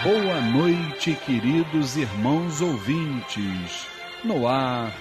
Boa noite, queridos irmãos ouvintes. No ar,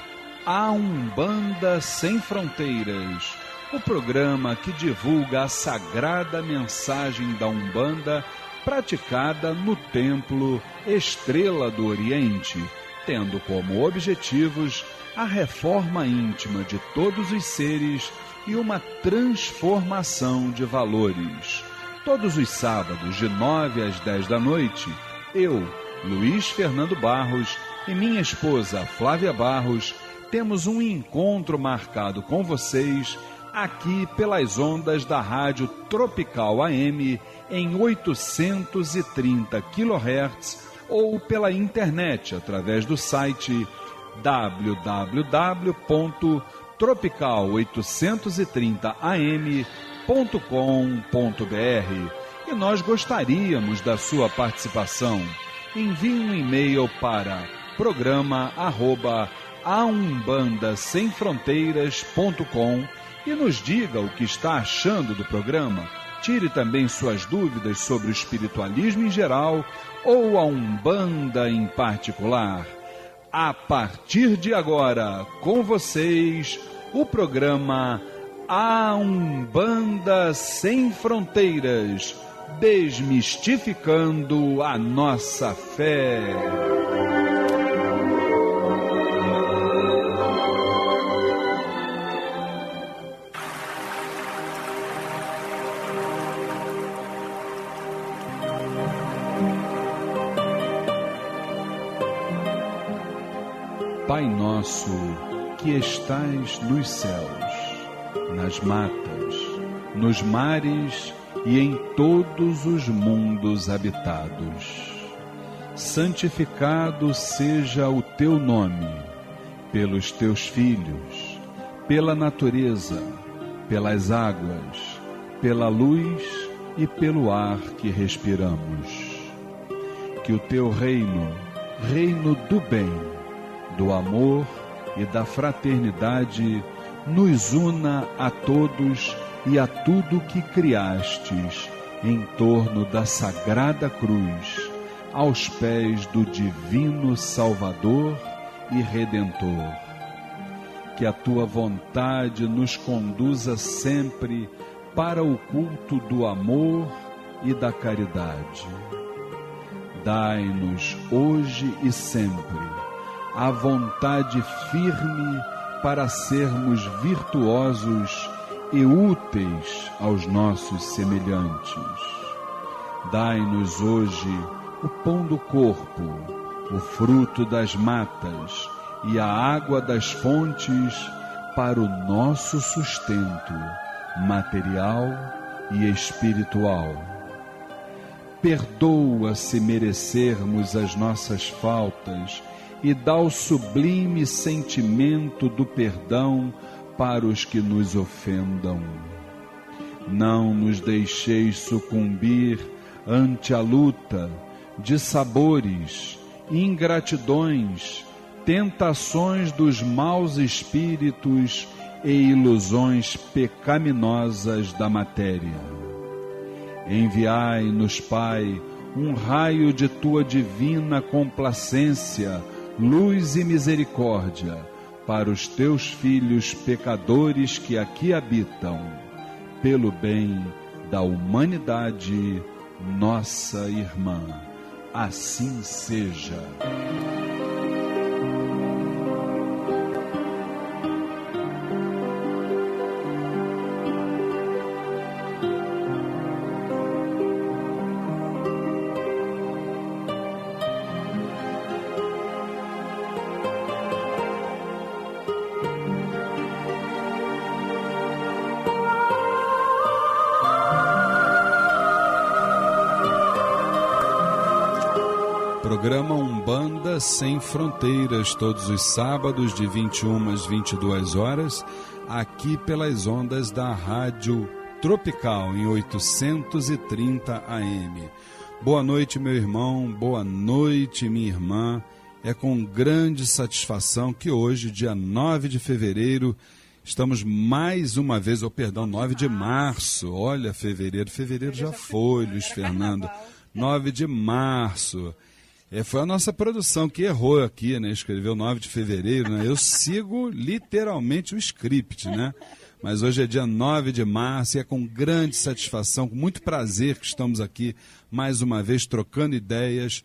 a Umbanda Sem Fronteiras, o programa que divulga a sagrada mensagem da Umbanda praticada no Templo Estrela do Oriente, tendo como objetivos a reforma íntima de todos os seres e uma transformação de valores. Todos os sábados, de 9 às 10 da noite, eu, Luiz Fernando Barros, e minha esposa Flávia Barros, temos um encontro marcado com vocês aqui pelas ondas da Rádio Tropical AM em 830 kHz ou pela internet através do site www.tropical830am.com.br. E nós gostaríamos da sua participação. Envie um e-mail para programa@aumbandasemfronteiras.com e nos diga o que está achando do programa. Tire também suas dúvidas sobre o espiritualismo em geral ou a Umbanda em particular. A partir de agora, com vocês, o programa A Umbanda Sem Fronteiras, desmistificando a nossa fé. Pai nosso, que estais nos céus, nas matas, nos mares e em todos os mundos habitados, santificado seja o teu nome, pelos teus filhos, pela natureza, pelas águas, pela luz e pelo ar que respiramos. Que o teu reino, reino do bem, do amor e da fraternidade, nos una a todos e a tudo que criastes em torno da sagrada cruz, aos pés do divino Salvador e Redentor. Que a tua vontade nos conduza sempre para o culto do amor e da caridade. Dai-nos hoje e sempre a vontade firme para sermos virtuosos e úteis aos nossos semelhantes. Dai-nos hoje o pão do corpo, o fruto das matas e a água das fontes para o nosso sustento material e espiritual. Perdoa se merecermos as nossas faltas e dá o sublime sentimento do perdão para os que nos ofendam. Não nos deixeis sucumbir ante a luta de sabores, ingratidões, tentações dos maus espíritos e ilusões pecaminosas da matéria. Enviai-nos, Pai, um raio de tua divina complacência, luz e misericórdia para os teus filhos pecadores que aqui habitam, pelo bem da humanidade, nossa irmã. Assim seja. Programa Umbanda Sem Fronteiras, todos os sábados de 21 às 22 horas, aqui pelas ondas da Rádio Tropical, em 830 AM. Boa noite, meu irmão, boa noite, minha irmã. É com grande satisfação que hoje, dia 9 de fevereiro, estamos mais uma vez, 9 de março, olha, fevereiro já foi, Luiz Fernando. 9 de março. Foi a nossa produção que errou aqui, né? Escreveu 9 de fevereiro, né? Eu sigo literalmente o script, né? Mas hoje é dia 9 de março e é com grande satisfação, com muito prazer que estamos aqui mais uma vez trocando ideias,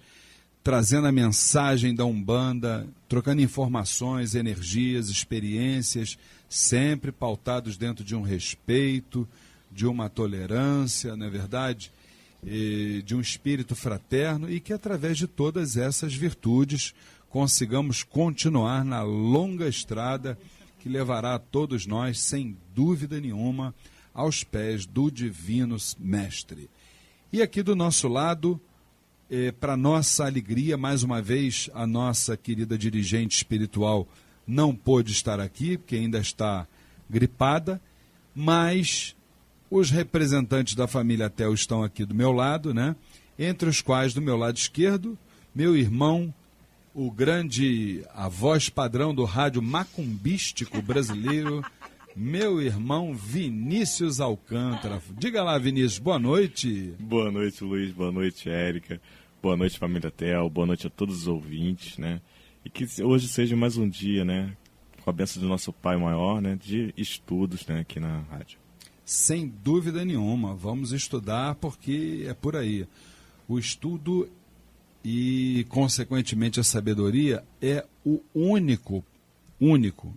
trazendo a mensagem da Umbanda, trocando informações, energias, experiências, sempre pautados dentro de um respeito, de uma tolerância, não é verdade? De um espírito fraterno e que através de todas essas virtudes consigamos continuar na longa estrada que levará a todos nós, sem dúvida nenhuma, aos pés do Divino Mestre. E aqui do nosso lado, para nossa alegria, mais uma vez, a nossa querida dirigente espiritual não pôde estar aqui, porque ainda está gripada, mas os representantes da família Tel estão aqui do meu lado, né? Entre os quais, do meu lado esquerdo, meu irmão, a voz padrão do rádio macumbístico brasileiro, meu irmão Vinícius Alcântara. Diga lá, Vinícius, boa noite. Boa noite, Luiz, boa noite, Érica, boa noite, família Tel, boa noite a todos os ouvintes, né? E que hoje seja mais um dia, né? Com a bênção do nosso Pai Maior, né? De estudos, né? Aqui na rádio. Sem dúvida nenhuma, vamos estudar porque é por aí. O estudo e, consequentemente, a sabedoria é o único,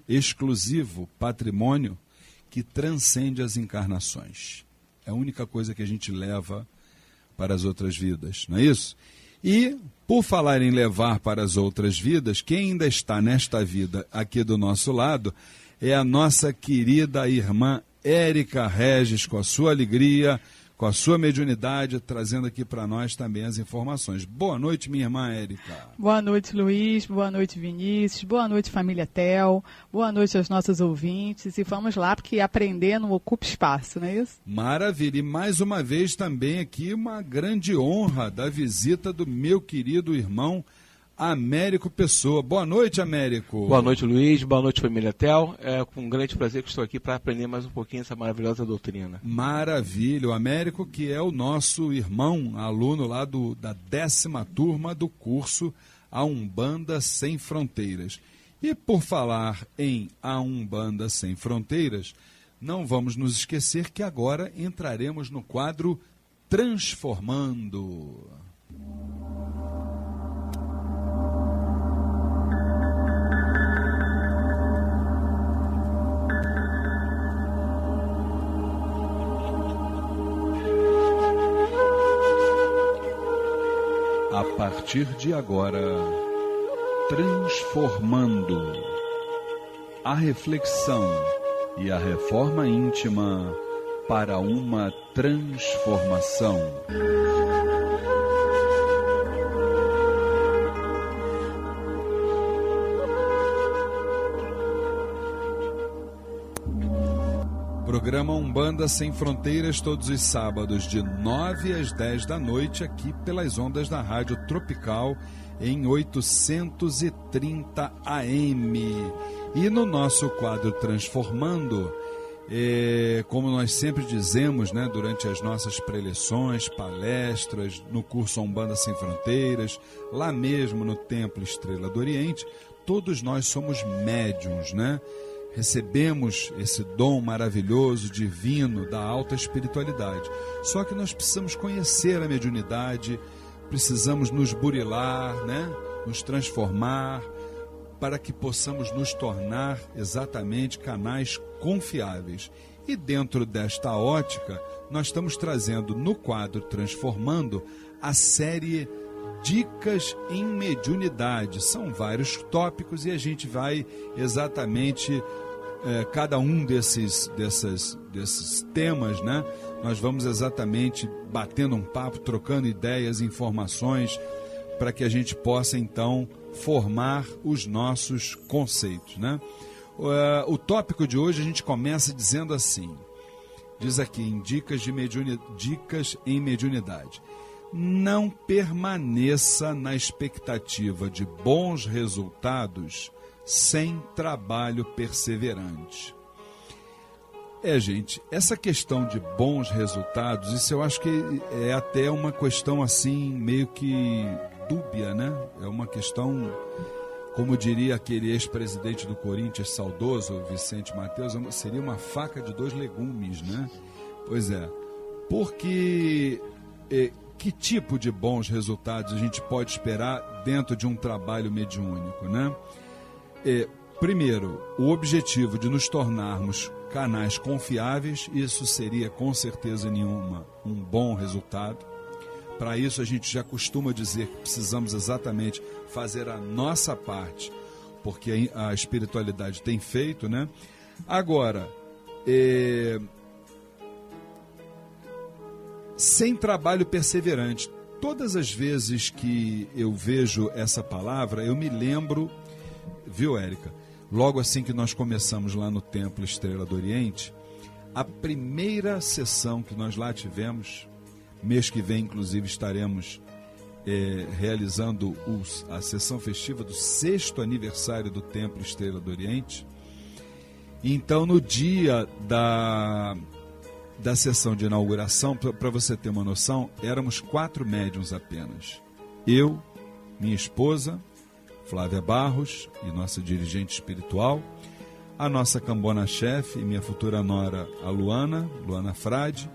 exclusivo patrimônio que transcende as encarnações. É a única coisa que a gente leva para as outras vidas, não é isso? E, por falar em levar para as outras vidas, quem ainda está nesta vida aqui do nosso lado é a nossa querida irmã Érica Regis, com a sua alegria, com a sua mediunidade, trazendo aqui para nós também as informações. Boa noite, minha irmã Érica. Boa noite, Luiz. Boa noite, Vinícius. Boa noite, família Tel. Boa noite aos nossos ouvintes. E vamos lá, porque aprender não ocupa espaço, não é isso? Maravilha. E mais uma vez também aqui uma grande honra da visita do meu querido irmão Américo Pessoa. Boa noite, Américo. Boa noite, Luiz. Boa noite, família Tel. É com grande prazer que estou aqui para aprender mais um pouquinho essa maravilhosa doutrina. Maravilha. O Américo, que é o nosso irmão, aluno lá da 10ª turma do curso A Umbanda Sem Fronteiras. E por falar em A Umbanda Sem Fronteiras, não vamos nos esquecer que agora entraremos no quadro Transformando. A partir de agora, transformando a reflexão e a reforma íntima para uma transformação. Programa Umbanda Sem Fronteiras, todos os sábados, de 9 às 10 da noite, aqui pelas ondas da Rádio Tropical, em 830 AM. E no nosso quadro Transformando, como nós sempre dizemos, né, durante as nossas preleções, palestras, no curso Umbanda Sem Fronteiras, lá mesmo no Templo Estrela do Oriente, todos nós somos médiuns, né? Recebemos esse dom maravilhoso, divino, da alta espiritualidade. Só que nós precisamos conhecer a mediunidade, precisamos nos burilar, né? Nos transformar, para que possamos nos tornar exatamente canais confiáveis. E dentro desta ótica, nós estamos trazendo no quadro Transformando a série Dicas em Mediunidade. São vários tópicos e a gente vai exatamente cada um desses temas, né? Nós vamos exatamente batendo um papo, trocando ideias, informações, para que a gente possa então formar os nossos conceitos, né? O tópico de hoje a gente começa dizendo assim, diz aqui em Dicas em Mediunidade: não permaneça na expectativa de bons resultados sem trabalho perseverante. Gente, essa questão de bons resultados, isso eu acho que é até uma questão assim, meio que dúbia, né? É uma questão, como diria aquele ex-presidente do Corinthians, saudoso, Vicente Mateus, seria uma faca de dois legumes, né? Pois é, porque que tipo de bons resultados a gente pode esperar dentro de um trabalho mediúnico, né? Primeiro, o objetivo de nos tornarmos canais confiáveis, isso seria com certeza nenhuma um bom resultado. Para isso a gente já costuma dizer que precisamos exatamente fazer a nossa parte, porque a espiritualidade tem feito, né? Agora, sem trabalho perseverante, todas as vezes que eu vejo essa palavra, eu me lembro, viu, Érica? Logo assim que nós começamos lá no Templo Estrela do Oriente, a primeira sessão que nós lá tivemos, mês que vem inclusive estaremos realizando a sessão festiva do 6º aniversário do Templo Estrela do Oriente. Então no dia da sessão de inauguração, para você ter uma noção, éramos 4 médiuns apenas. Eu, minha esposa, Flávia Barros, e nossa dirigente espiritual, a nossa cambona-chefe e minha futura nora, a Luana Frade,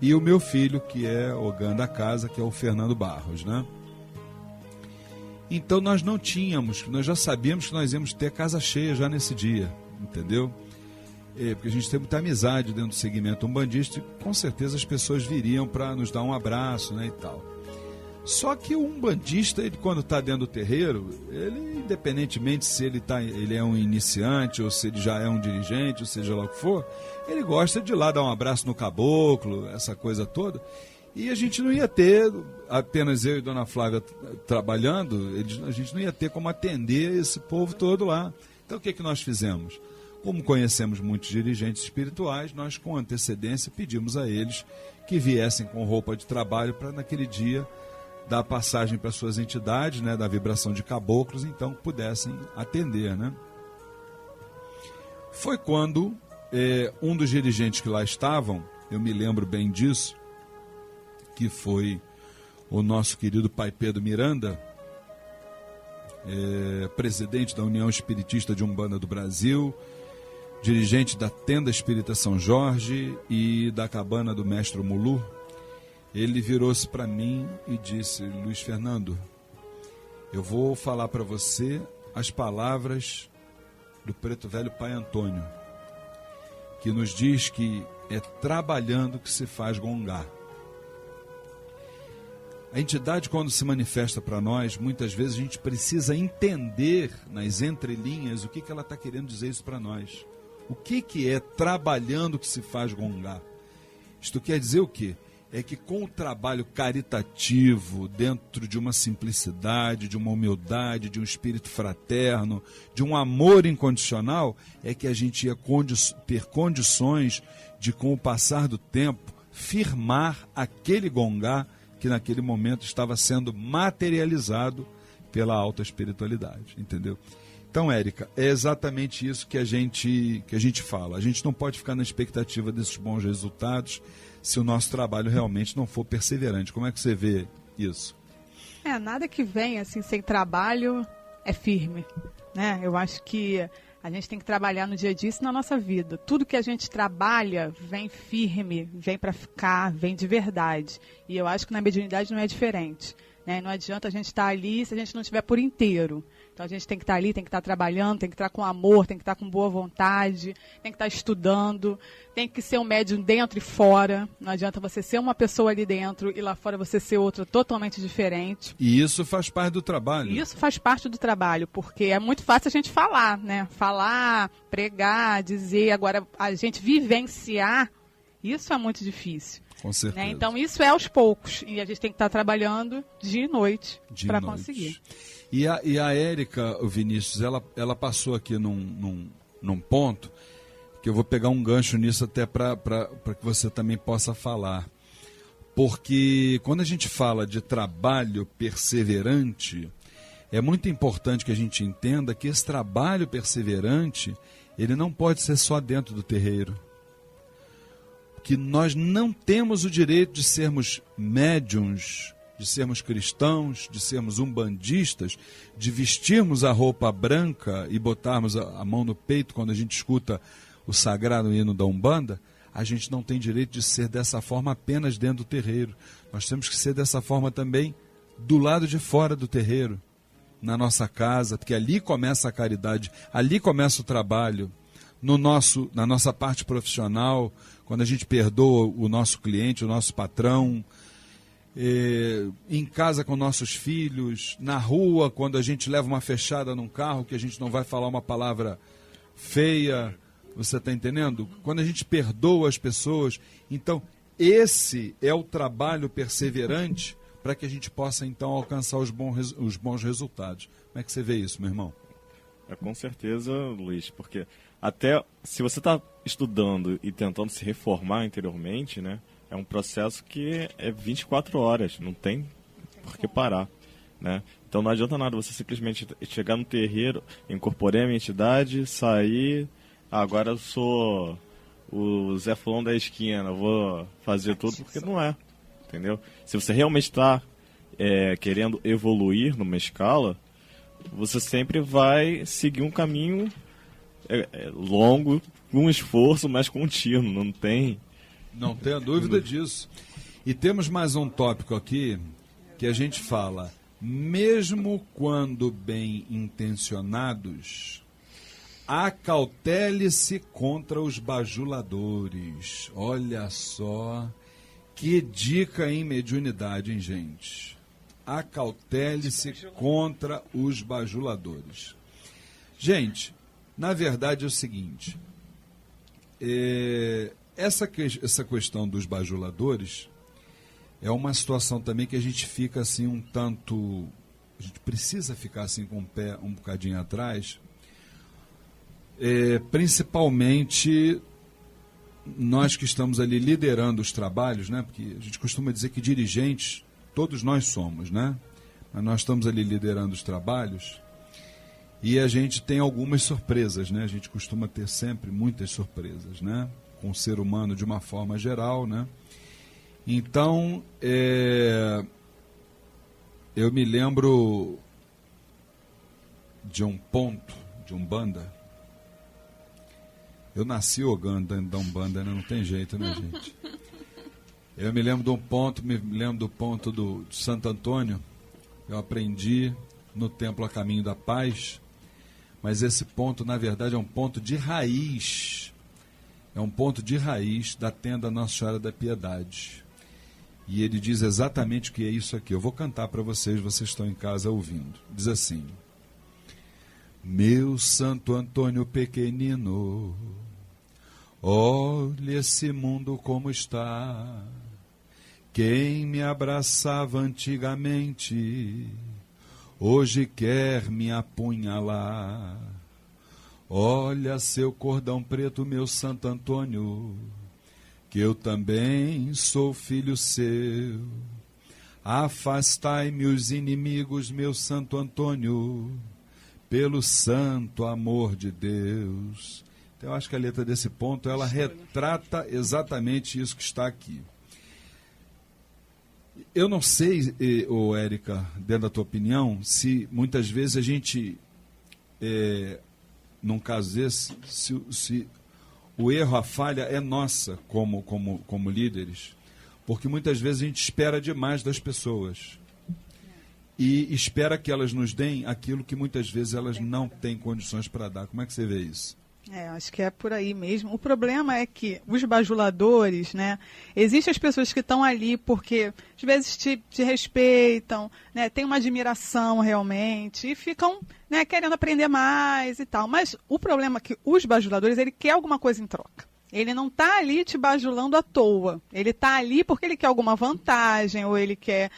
e o meu filho, que é o Ogã da casa, que é o Fernando Barros, né? Então nós já sabíamos que nós íamos ter casa cheia já nesse dia, entendeu? Porque a gente tem muita amizade dentro do segmento umbandista e com certeza as pessoas viriam para nos dar um abraço, né, e tal. Só que o umbandista, ele, quando está dentro do terreiro, ele, independentemente se ele é um iniciante ou se ele já é um dirigente, ou seja lá o que for, ele gosta de ir lá dar um abraço no caboclo, essa coisa toda. E a gente não ia ter, apenas eu e Dona Flávia trabalhando, a gente não ia ter como atender esse povo todo lá. Então o que nós fizemos? Como conhecemos muitos dirigentes espirituais, nós com antecedência pedimos a eles que viessem com roupa de trabalho para naquele dia dar passagem para suas entidades, né, da vibração de caboclos, então pudessem atender, né? Foi quando um dos dirigentes que lá estavam, eu me lembro bem disso, que foi o nosso querido Pai Pedro Miranda, presidente da União Espiritista de Umbanda do Brasil, dirigente da Tenda Espírita São Jorge e da Cabana do Mestre Mulu. Ele virou-se para mim e disse: Luiz Fernando, eu vou falar para você as palavras do Preto Velho Pai Antônio, que nos diz que é trabalhando que se faz gongar. A entidade, quando se manifesta para nós, muitas vezes a gente precisa entender nas entrelinhas o que ela está querendo dizer isso para nós. O que é trabalhando que se faz gongar? Isto quer dizer o quê? É que com o trabalho caritativo, dentro de uma simplicidade, de uma humildade, de um espírito fraterno, de um amor incondicional, é que a gente ia ter condições de, com o passar do tempo, firmar aquele gongá que naquele momento estava sendo materializado pela alta espiritualidade, entendeu? Então, Érica, é exatamente isso que a gente fala. A gente não pode ficar na expectativa desses bons resultados se o nosso trabalho realmente não for perseverante. Como é que você vê isso? Nada que vem assim sem trabalho é firme, né? Eu acho que a gente tem que trabalhar no dia a dia isso na nossa vida. Tudo que a gente trabalha vem firme, vem para ficar, vem de verdade. E eu acho que na mediunidade não é diferente, né? Não adianta a gente estar ali se a gente não estiver por inteiro. Então a gente tem que estar ali, tem que estar trabalhando, tem que estar com amor, tem que estar com boa vontade, tem que estar estudando, tem que ser um médium dentro e fora. Não adianta você ser uma pessoa ali dentro e lá fora você ser outra totalmente diferente. E isso faz parte do trabalho. Isso faz parte do trabalho, porque é muito fácil a gente falar, né? Falar, pregar, dizer. Agora, a gente vivenciar, isso é muito difícil. Com certeza. Né? Então isso é aos poucos. E a gente tem que estar trabalhando dia e noite para conseguir. E a Érica, o Vinícius, ela passou aqui num ponto que eu vou pegar um gancho nisso até para que você também possa falar. Porque quando a gente fala de trabalho perseverante, é muito importante que a gente entenda que esse trabalho perseverante, ele não pode ser só dentro do terreiro. que nós não temos o direito de sermos médiuns, de sermos cristãos, de sermos umbandistas, de vestirmos a roupa branca e botarmos a mão no peito quando a gente escuta o sagrado hino da Umbanda. A gente não tem direito de ser dessa forma apenas dentro do terreiro. Nós temos que ser dessa forma também do lado de fora do terreiro, na nossa casa, porque ali começa a caridade, ali começa o trabalho, na nossa parte profissional, quando a gente perdoa o nosso cliente, o nosso patrão, em casa com nossos filhos, na rua, quando a gente leva uma fechada num carro, que a gente não vai falar uma palavra feia. Você está entendendo? Quando a gente perdoa as pessoas. Então, esse é o trabalho perseverante para que a gente possa, então, alcançar os bons resultados. Como é que você vê isso, meu irmão? Com certeza, Luiz, porque até se você está estudando e tentando se reformar interiormente, né, é um processo que é 24 horas, não tem por que parar, né? Então não adianta nada você simplesmente chegar no terreiro, incorporar a minha entidade, sair... agora eu sou o Zé Fulão da esquina, vou fazer tudo, porque não é, entendeu? Se você realmente está querendo evoluir numa escala, você sempre vai seguir um caminho longo, com um esforço mais contínuo, não tem... Não tenha dúvida disso. E temos mais um tópico aqui, que a gente fala, mesmo quando bem intencionados... acautele-se contra os bajuladores. Olha só, que dica em mediunidade, hein, gente? Acautele-se contra os bajuladores. Gente, na verdade é o seguinte, essa questão dos bajuladores é uma situação também que a gente fica assim um tanto... a gente precisa ficar assim com o pé um bocadinho atrás... principalmente nós que estamos ali liderando os trabalhos, né? Porque a gente costuma dizer que dirigentes, todos nós somos, né? Mas nós estamos ali liderando os trabalhos e a gente tem algumas surpresas, né? A gente costuma ter sempre muitas surpresas, né? Com o ser humano de uma forma geral, né? Então, eu me lembro de um ponto de Umbanda. Eu nasci ogando da Umbanda, né? Não tem jeito, né, gente? Eu me lembro de um ponto, me lembro do ponto do Santo Antônio. Eu aprendi no Templo a Caminho da Paz, mas esse ponto, na verdade, é um ponto de raiz. É um ponto de raiz da tenda Nossa Senhora da Piedade. E ele diz exatamente o que é isso aqui. Eu vou cantar para vocês, vocês estão em casa ouvindo. Diz assim: meu Santo Antônio pequenino, olha esse mundo como está. Quem me abraçava antigamente, hoje quer me apunhalar. Olha seu cordão preto, meu Santo Antônio, que eu também sou filho seu. Afastai-me os inimigos, meu Santo Antônio, pelo santo amor de Deus. Então, eu acho que a letra desse ponto, ela retrata exatamente isso que está aqui. Eu não sei, Érica, dentro da tua opinião, se muitas vezes a gente, num caso desse, se o erro, a falha é nossa como líderes, porque muitas vezes a gente espera demais das pessoas. E espera que elas nos deem aquilo que muitas vezes elas não têm condições para dar. Como é que você vê isso? Acho que é por aí mesmo. O problema é que os bajuladores, né? Existem as pessoas que estão ali porque às vezes te respeitam, né? Tem uma admiração realmente e ficam, né, querendo aprender mais e tal. Mas o problema é que os bajuladores, ele quer alguma coisa em troca. Ele não está ali te bajulando à toa. Ele está ali porque ele quer alguma vantagem ou ele quer...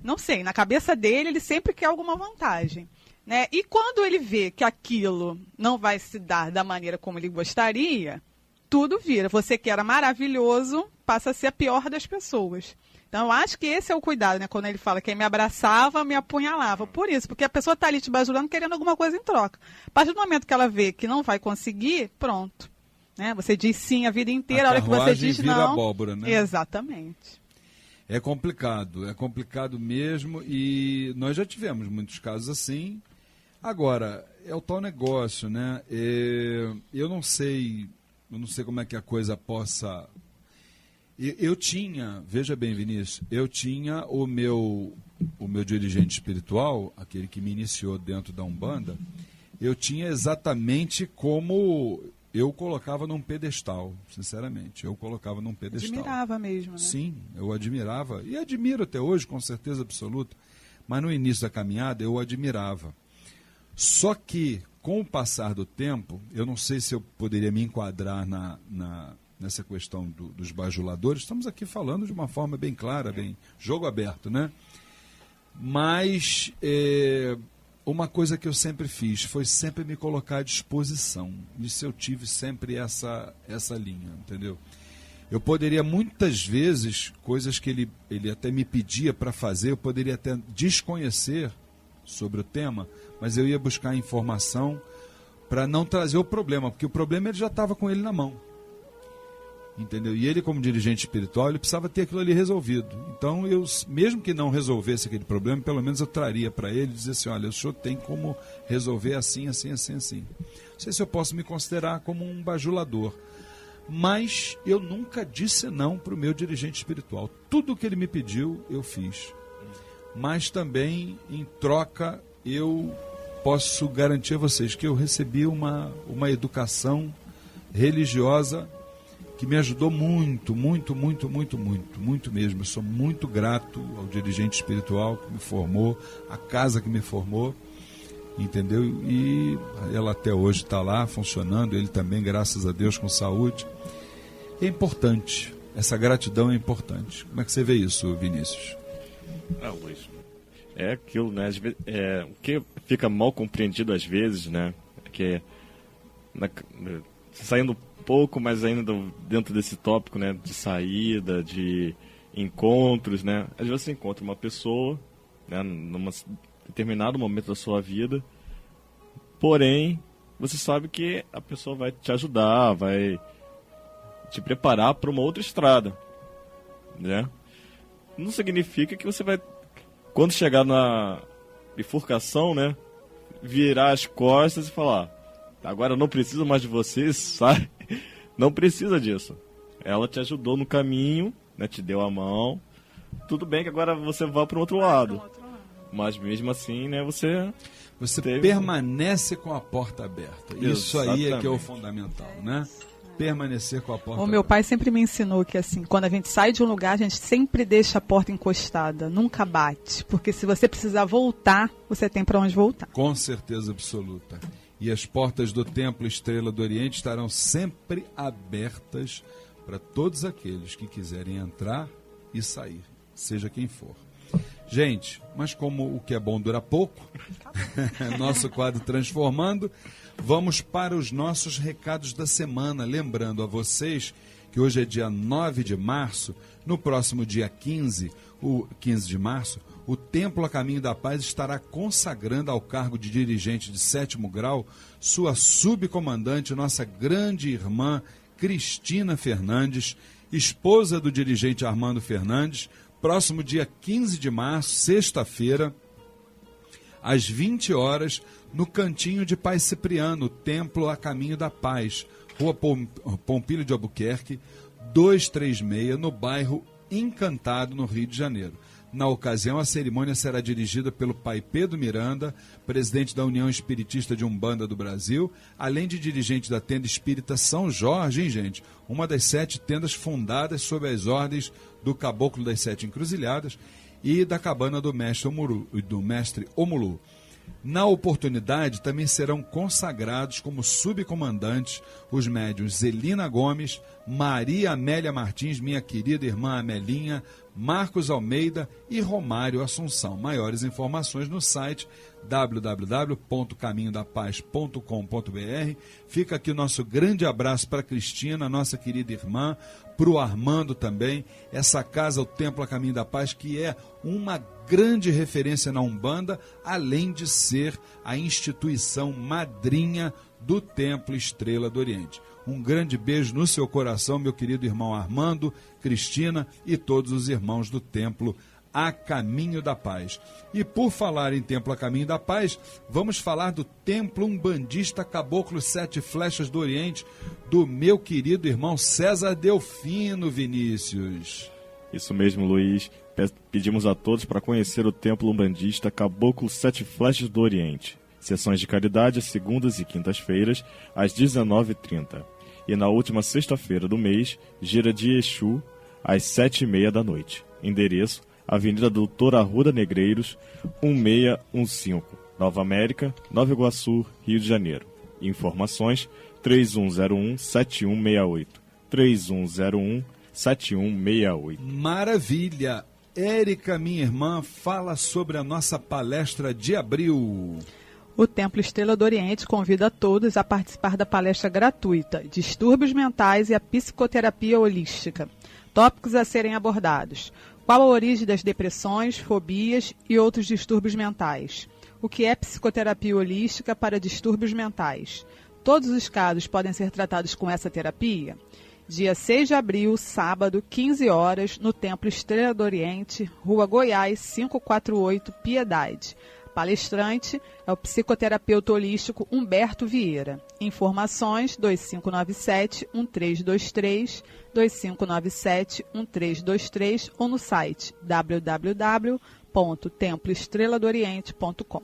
Não sei, na cabeça dele, ele sempre quer alguma vantagem, né? E quando ele vê que aquilo não vai se dar da maneira como ele gostaria, tudo vira. Você que era maravilhoso, passa a ser a pior das pessoas. Então, eu acho que esse é o cuidado, né? Quando ele fala que quem me abraçava, me apunhalava. Por isso, porque a pessoa está ali te bajulando, querendo alguma coisa em troca. A partir do momento que ela vê que não vai conseguir, pronto. né? Você diz sim a vida inteira, a hora que você diz vira não. abóbora, né? Exatamente. É complicado mesmo, e nós já tivemos muitos casos assim. Agora, é o tal negócio, né? Eu não sei como é que a coisa possa... Eu tinha, veja bem, Vinícius, eu tinha o meu dirigente espiritual, aquele que me iniciou dentro da Umbanda, eu tinha exatamente como eu colocava num pedestal, sinceramente, eu colocava num pedestal. Admirava mesmo, né? Sim, eu admirava, e admiro até hoje, com certeza absoluta, mas no início da caminhada eu admirava. Só que, com o passar do tempo, eu não sei se eu poderia me enquadrar nessa questão dos bajuladores. Estamos aqui falando de uma forma bem clara, bem jogo aberto, né? Mas uma coisa que eu sempre fiz foi sempre me colocar à disposição. Isso eu tive sempre essa linha, entendeu? Eu poderia muitas vezes, coisas que ele até me pedia para fazer, eu poderia até desconhecer sobre o tema, mas eu ia buscar informação para não trazer o problema, porque o problema ele já estava com ele na mão. Entendeu? E ele, como dirigente espiritual, ele precisava ter aquilo ali resolvido. Então, eu, mesmo que não resolvesse aquele problema, pelo menos eu traria para ele e dizer assim, olha, o senhor tem como resolver assim, assim, assim, assim. Não sei se eu posso me considerar como um bajulador, mas eu nunca disse não para o meu dirigente espiritual. Tudo o que ele me pediu, eu fiz. Mas também, em troca, eu posso garantir a vocês que eu recebi uma educação religiosa que me ajudou muito, muito, muito, muito, muito, muito mesmo. Eu sou muito grato ao dirigente espiritual que me formou, à casa que me formou, entendeu? E ela até hoje está lá funcionando, ele também, graças a Deus, com saúde. É importante, essa gratidão é importante. Como é que você vê isso, Vinícius? Luiz, é aquilo, né? O que fica mal compreendido às vezes, né? É que saindo pouco, mas ainda dentro desse tópico, né, de saída, de encontros, né, às vezes você encontra uma pessoa, né, num determinado momento da sua vida, porém, você sabe que a pessoa vai te ajudar, vai te preparar para uma outra estrada, né, não significa que você vai, quando chegar na bifurcação, né, virar as costas e falar, agora eu não preciso mais de você, sai. Não precisa disso. Ela te ajudou no caminho, né, te deu a mão. Tudo bem que agora você vai para o outro lado. Mas mesmo assim, né, você permanece com a porta aberta. Isso aí é que é o fundamental, né? Permanecer com a porta aberta. O meu pai sempre me ensinou que, assim, quando a gente sai de um lugar, a gente sempre deixa a porta encostada, nunca bate. Porque se você precisar voltar, você tem para onde voltar. Com certeza absoluta. E as portas do Templo Estrela do Oriente estarão sempre abertas para todos aqueles que quiserem entrar e sair, seja quem for. Gente, mas como o que é bom dura pouco, nosso quadro Transformando, vamos para os nossos recados da semana. Lembrando a vocês que hoje é dia 9 de março, no próximo dia 15 de março, o Templo A Caminho da Paz estará consagrando ao cargo de dirigente de 7º grau sua subcomandante, nossa grande irmã Cristina Fernandes, esposa do dirigente Armando Fernandes, próximo dia 15 de março, sexta-feira, às 20 horas, no Cantinho de Pai Cipriano, Templo A Caminho da Paz, Rua Pompílio de Albuquerque, 236, no bairro Encantado, no Rio de Janeiro. Na ocasião, a cerimônia será dirigida pelo Pai Pedro Miranda, presidente da União Espiritista de Umbanda do Brasil, além de dirigente da Tenda Espírita São Jorge, hein, gente? Uma das 7 tendas fundadas sob as ordens do Caboclo das 7 Encruzilhadas e da cabana do Mestre Omulu. Na oportunidade, também serão consagrados como subcomandantes os médiuns Zelina Gomes, Maria Amélia Martins, minha querida irmã Amelinha, Marcos Almeida e Romário Assunção. Maiores informações no site www.caminhodapaz.com.br. Fica aqui o nosso grande abraço para a Cristina, nossa querida irmã, para o Armando também. Essa casa, o Templo A Caminho da Paz, que é uma grande referência na Umbanda, além de ser a instituição madrinha do Templo Estrela do Oriente. Um grande beijo no seu coração, meu querido irmão Armando, Cristina e todos os irmãos do Templo A Caminho da Paz. E por falar em Templo A Caminho da Paz, vamos falar do Templo Umbandista Caboclo Sete Flechas do Oriente, do meu querido irmão César Delfino, Vinícius. Isso mesmo, Luiz. Pedimos a todos para conhecer o Templo Umbandista Caboclo Sete Flechas do Oriente. Sessões de caridade às segundas e quintas-feiras, às 19h30. E na última sexta-feira do mês, gira de Exu, às 7h30 da noite. Endereço: Avenida Doutor Arruda Negreiros, 1615, Nova América, Nova Iguaçu, Rio de Janeiro. Informações: 3101-7168. 3101-7168. Maravilha! Érica, minha irmã, fala sobre a nossa palestra de abril. O Templo Estrela do Oriente convida a todos a participar da palestra gratuita Distúrbios Mentais e a Psicoterapia Holística. Tópicos a serem abordados: qual a origem das depressões, fobias e outros distúrbios mentais? O que é psicoterapia holística para distúrbios mentais? Todos os casos podem ser tratados com essa terapia? Dia 6 de abril, sábado, 15 horas, no Templo Estrela do Oriente, Rua Goiás, 548, Piedade. Palestrante é o psicoterapeuta holístico Humberto Vieira. Informações: 2597-1323, 2597-1323 ou no site www.temploestreladooriente.com.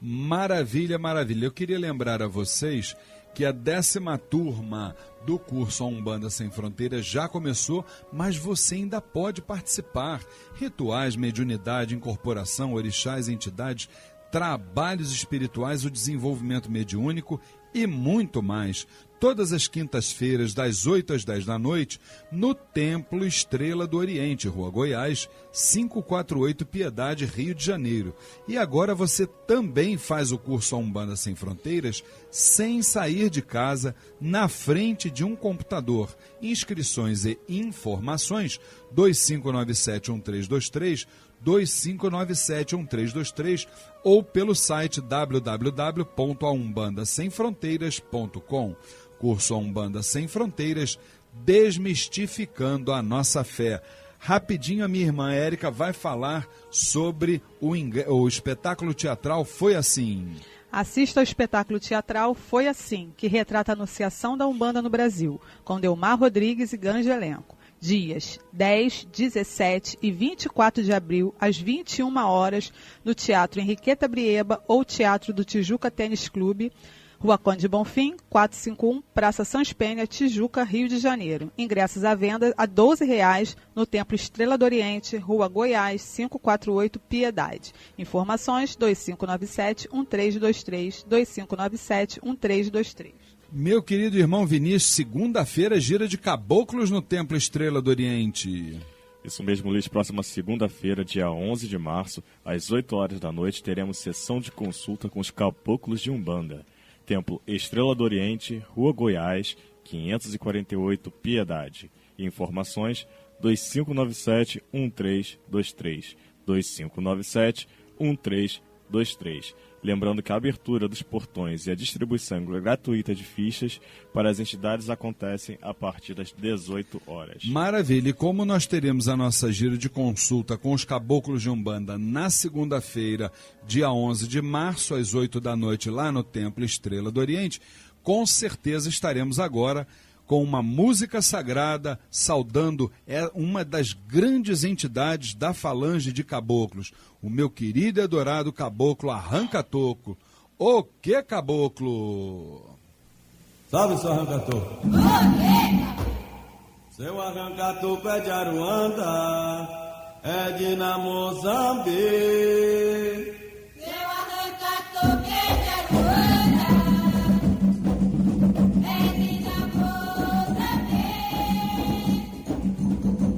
Maravilha, maravilha. Eu queria lembrar a vocês que a 10ª turma do curso A Umbanda Sem Fronteiras já começou, mas você ainda pode participar. Rituais, mediunidade, incorporação, orixás, entidades, trabalhos espirituais, o desenvolvimento mediúnico e muito mais. Todas as quintas-feiras, das 8 às 10 da noite, no Templo Estrela do Oriente, Rua Goiás, 548, Piedade, Rio de Janeiro. E agora você também faz o curso A Umbanda Sem Fronteiras sem sair de casa, na frente de um computador. Inscrições e informações: 2597-1323, 2597-1323 ou pelo site www.aumbandasemfronteiras.com. Curso A Umbanda Sem Fronteiras, desmistificando a nossa fé. Rapidinho, a minha irmã Érica vai falar sobre o espetáculo teatral Foi Assim. Assista ao espetáculo teatral Foi Assim, que retrata a anunciação da Umbanda no Brasil, com Delmar Rodrigues e grande elenco. Dias 10, 17 e 24 de abril, às 21 horas, no Teatro Henriqueta Brieba ou Teatro do Tijuca Tênis Clube, Rua Conde Bonfim, 451, Praça Sans Penha, Tijuca, Rio de Janeiro. Ingressos à venda a R$ 12,00 no Templo Estrela do Oriente, Rua Goiás, 548, Piedade. Informações: 2597-1323, 2597-1323. Meu querido irmão Vinícius, segunda-feira, gira de caboclos no Templo Estrela do Oriente. Isso mesmo, Luiz. Próxima segunda-feira, dia 11 de março, às 8 horas da noite, teremos sessão de consulta com os caboclos de Umbanda. Templo Estrela do Oriente, Rua Goiás, 548, Piedade. Informações: 2597-1323, 2597-1323. Lembrando que a abertura dos portões e a distribuição gratuita de fichas para as entidades acontecem a partir das 18 horas. Maravilha! E como nós teremos a nossa gira de consulta com os caboclos de Umbanda na segunda-feira, dia 11 de março, às 8 da noite, lá no Templo Estrela do Oriente, com certeza estaremos agora com uma música sagrada, saudando uma das grandes entidades da falange de caboclos, o meu querido e adorado caboclo Arranca-Toco. O que, caboclo? Salve, seu Arranca-Toco! Seu Arranca-Toco é de Aruanda, é de Namozambique. Seu Arranca-Toco é de Aruanda, é de Namozambique.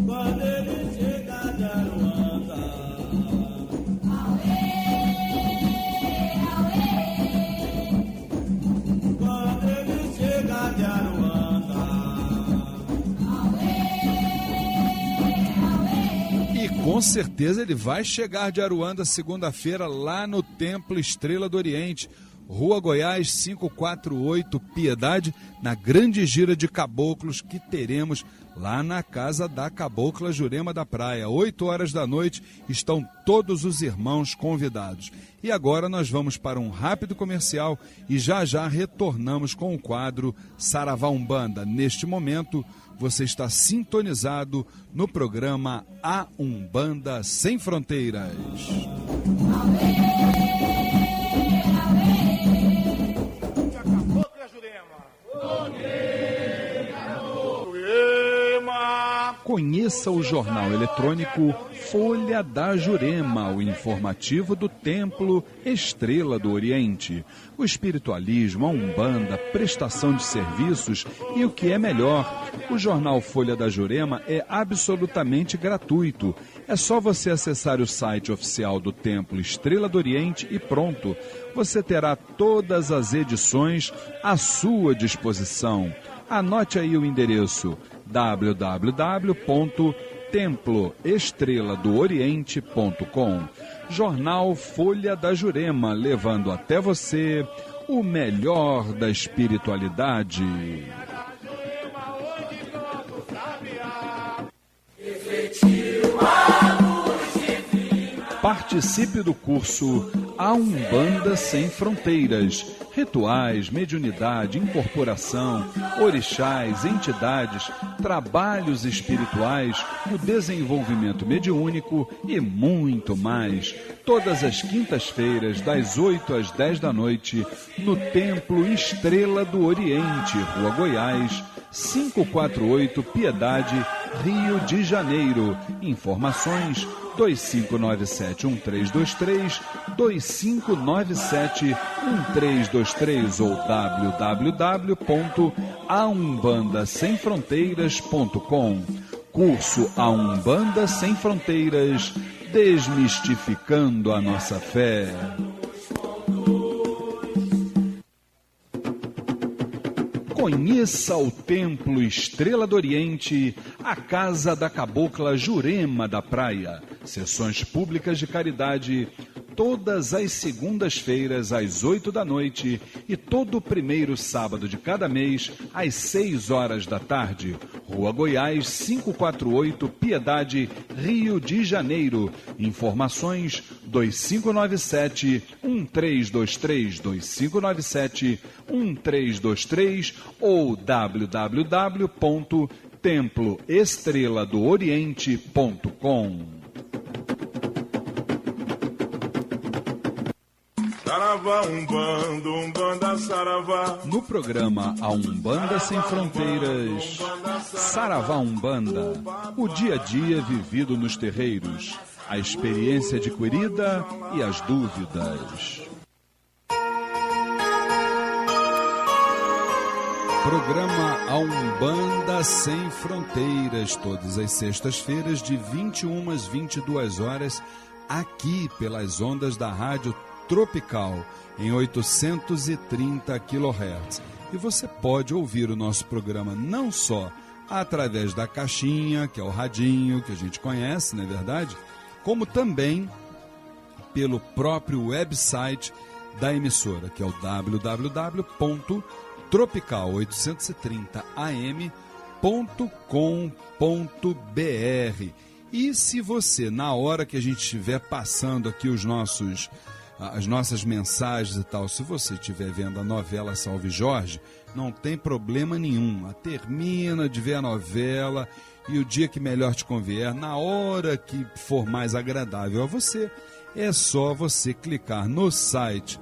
Quando ele chega de Aruanda, Auê, auê. quando ele chega de Aruanda, Auê, auê. E com certeza ele vai chegar de Aruanda segunda-feira lá no Templo Estrela do Oriente, Rua Goiás 548, Piedade, na grande gira de caboclos que teremos lá na casa da Cabocla Jurema da Praia. 8 horas da noite, estão todos os irmãos convidados. E agora nós vamos para um rápido comercial e já retornamos com o quadro Saravá Umbanda. Neste momento, você está sintonizado no programa A Umbanda Sem Fronteiras. Conheça o jornal eletrônico Folha da Jurema, o informativo do Templo Estrela do Oriente. O espiritualismo, a Umbanda, prestação de serviços e o que é melhor. O jornal Folha da Jurema é absolutamente gratuito. É só você acessar o site oficial do Templo Estrela do Oriente e pronto. Você terá todas as edições à sua disposição. Anote aí o endereço www.temploestreladooriente.com. Jornal Folha da Jurema, levando até você o melhor da espiritualidade. Participe do curso A Umbanda Sem Fronteiras. Rituais, mediunidade, incorporação, orixás, entidades, trabalhos espirituais, o desenvolvimento mediúnico e muito mais. Todas as quintas-feiras, das 8 às 10 da noite, no Templo Estrela do Oriente, Rua Goiás, 548, Piedade, Rio de Janeiro. Informações 2597-1323, 2597-1323 ou www.aumbandasemfronteiras.com. Curso A Umbanda Sem Fronteiras, desmistificando a nossa fé. Conheça o Templo Estrela do Oriente, a casa da Cabocla Jurema da Praia. Sessões públicas de caridade todas as segundas-feiras às 8 da noite e todo primeiro sábado de cada mês às 6 horas da tarde. Rua Goiás 548, Piedade, Rio de Janeiro. Informações 2597-1323, 2597-1323 ou www.temploestreladooriente.com. Saravá, Umbanda, Umbanda, Saravá. No programa A Umbanda Sem Fronteiras, Saravá Umbanda, o dia a dia vivido nos terreiros, a experiência adquirida e as dúvidas. Programa A Umbanda Sem Fronteiras, todas as sextas-feiras de 21 às 22 horas, aqui pelas ondas da Rádio Tropical, em 830 kHz. E você pode ouvir o nosso programa não só através da caixinha, que é o radinho, que a gente conhece, não é verdade? Como também pelo próprio website da emissora, que é o www.tropical830am.com.br. E se você, na hora que a gente estiver passando aqui as nossas mensagens e tal, se você estiver vendo a novela Salve Jorge, não tem problema nenhum. Termina de ver a novela e o dia que melhor te convier, na hora que for mais agradável a você, é só você clicar no site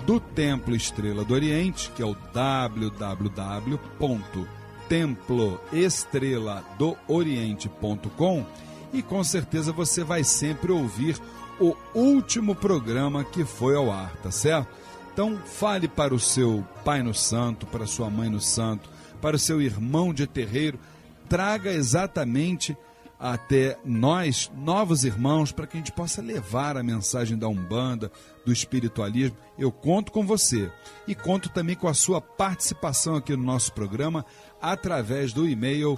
do Templo Estrela do Oriente, que é o www.temploestreladooriente.com, e com certeza você vai sempre ouvir o último programa que foi ao ar, tá certo? Então fale para o seu pai no santo, para a sua mãe no santo, para o seu irmão de terreiro, traga exatamente até nós, novos irmãos, para que a gente possa levar a mensagem da Umbanda, do espiritualismo. Eu conto com você e conto também com a sua participação aqui no nosso programa através do e-mail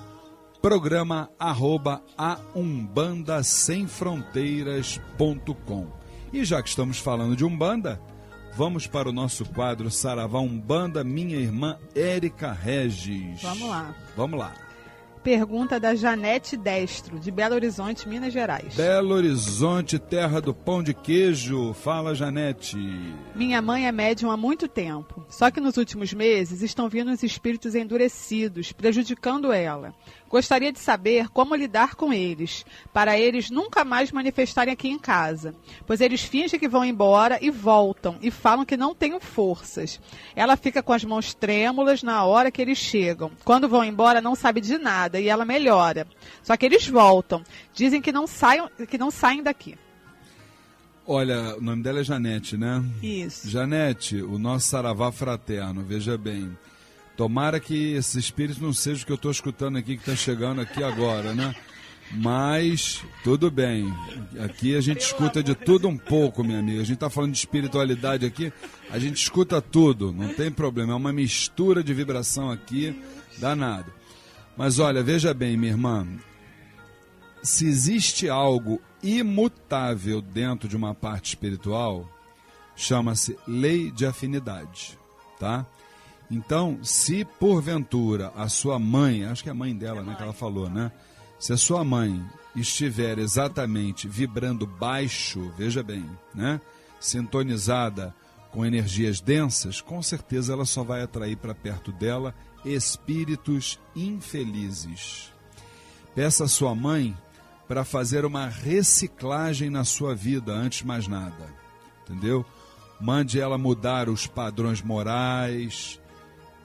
programa@aumbandasemfronteiras.com. E já que estamos falando de Umbanda, vamos para o nosso quadro Saravá Umbanda, minha irmã Érica Regis. Vamos lá. Vamos lá. Pergunta da Janete Destro, de Belo Horizonte, Minas Gerais. Belo Horizonte, terra do pão de queijo. Fala, Janete. Minha mãe é médium há muito tempo, só que nos últimos meses estão vindo os espíritos endurecidos, prejudicando ela. Gostaria de saber como lidar com eles, para eles nunca mais manifestarem aqui em casa, pois eles fingem que vão embora e voltam, e falam que não tenho forças. Ela fica com as mãos trêmulas na hora que eles chegam. Quando vão embora não sabe de nada e ela melhora. Só que eles voltam, dizem que não saem daqui. Olha, o nome dela é Janete, né? Isso. Janete, o nosso saravá fraterno, veja bem. Tomara que esses espíritos não sejam o que eu estou escutando aqui, que está chegando aqui agora, né? Mas, tudo bem. Aqui a gente escuta de tudo um pouco, minha amiga. A gente está falando de espiritualidade aqui, a gente escuta tudo, não tem problema. É uma mistura de vibração aqui, danado. Mas olha, veja bem, minha irmã. Se existe algo imutável dentro de uma parte espiritual, chama-se lei de afinidade, tá? Então, se porventura a sua mãe, acho que é a mãe dela, né, que ela falou, né? Se a sua mãe estiver exatamente vibrando baixo, veja bem, né? Sintonizada com energias densas, com certeza ela só vai atrair para perto dela espíritos infelizes. Peça à sua mãe para fazer uma reciclagem na sua vida, antes de mais nada, entendeu? Mande ela mudar os padrões morais,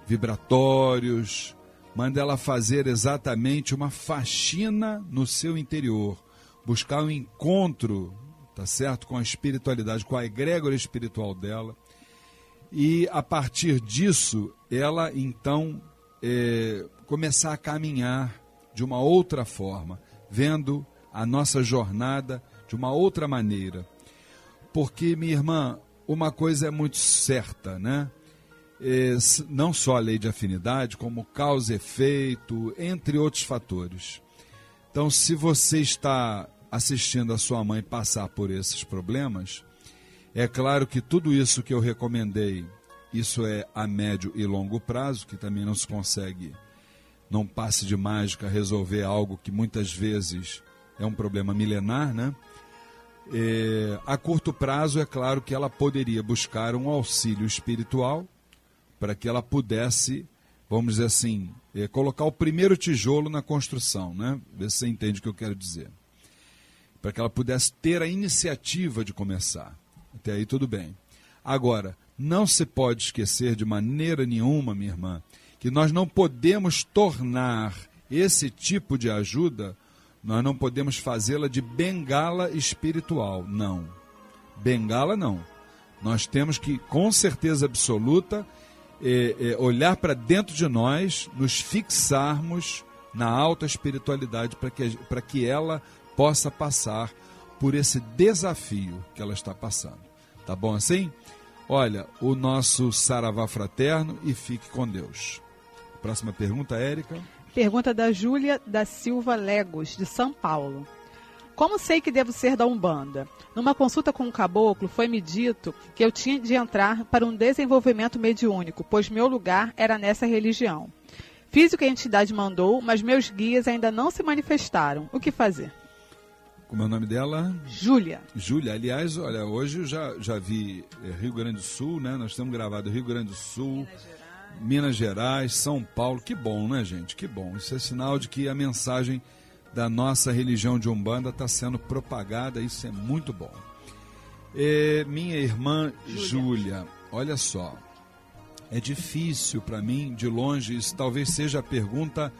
vibratórios, mande ela fazer exatamente uma faxina no seu interior, buscar um encontro, tá certo, com a espiritualidade, com a egrégora espiritual dela, e a partir disso, ela então começar a caminhar de uma outra forma, vendo a nossa jornada de uma outra maneira. Porque, minha irmã, uma coisa é muito certa, né? Não só a lei de afinidade, como causa e efeito, entre outros fatores. Então, se você está assistindo a sua mãe passar por esses problemas, é claro que tudo isso que eu recomendei, isso é a médio e longo prazo, que também não se consegue, não passe de mágica, resolver algo que muitas vezes é um problema milenar, né? A curto prazo, é claro que ela poderia buscar um auxílio espiritual para que ela pudesse, vamos dizer assim, colocar o primeiro tijolo na construção, né? Vê se você entende o que eu quero dizer. Para que ela pudesse ter a iniciativa de começar. Até aí tudo bem. Agora, não se pode esquecer de maneira nenhuma, minha irmã, que nós não podemos tornar esse tipo de ajuda, nós não podemos fazê-la de bengala espiritual, não. Bengala não. Nós temos que, com certeza absoluta, olhar para dentro de nós, nos fixarmos na alta espiritualidade para que ela possa passar por esse desafio que ela está passando. Tá bom assim? Olha, o nosso saravá fraterno e fique com Deus. Próxima pergunta, Érica. Pergunta da Júlia da Silva Legos, de São Paulo. Como sei que devo ser da Umbanda? Numa consulta com um caboclo, foi-me dito que eu tinha de entrar para um desenvolvimento mediúnico, pois meu lugar era nessa religião. Fiz o que a entidade mandou, mas meus guias ainda não se manifestaram. O que fazer? Como é o nome dela? Júlia. Júlia, aliás, olha, hoje eu já vi Rio Grande do Sul, né? Nós temos gravado Rio Grande do Sul, Minas Gerais, São Paulo. Que bom, né, gente? Que bom. Isso é sinal de que a mensagem da nossa religião de Umbanda está sendo propagada. Isso é muito bom. Minha irmã Júlia, olha só. É difícil para mim, de longe, isso talvez seja a pergunta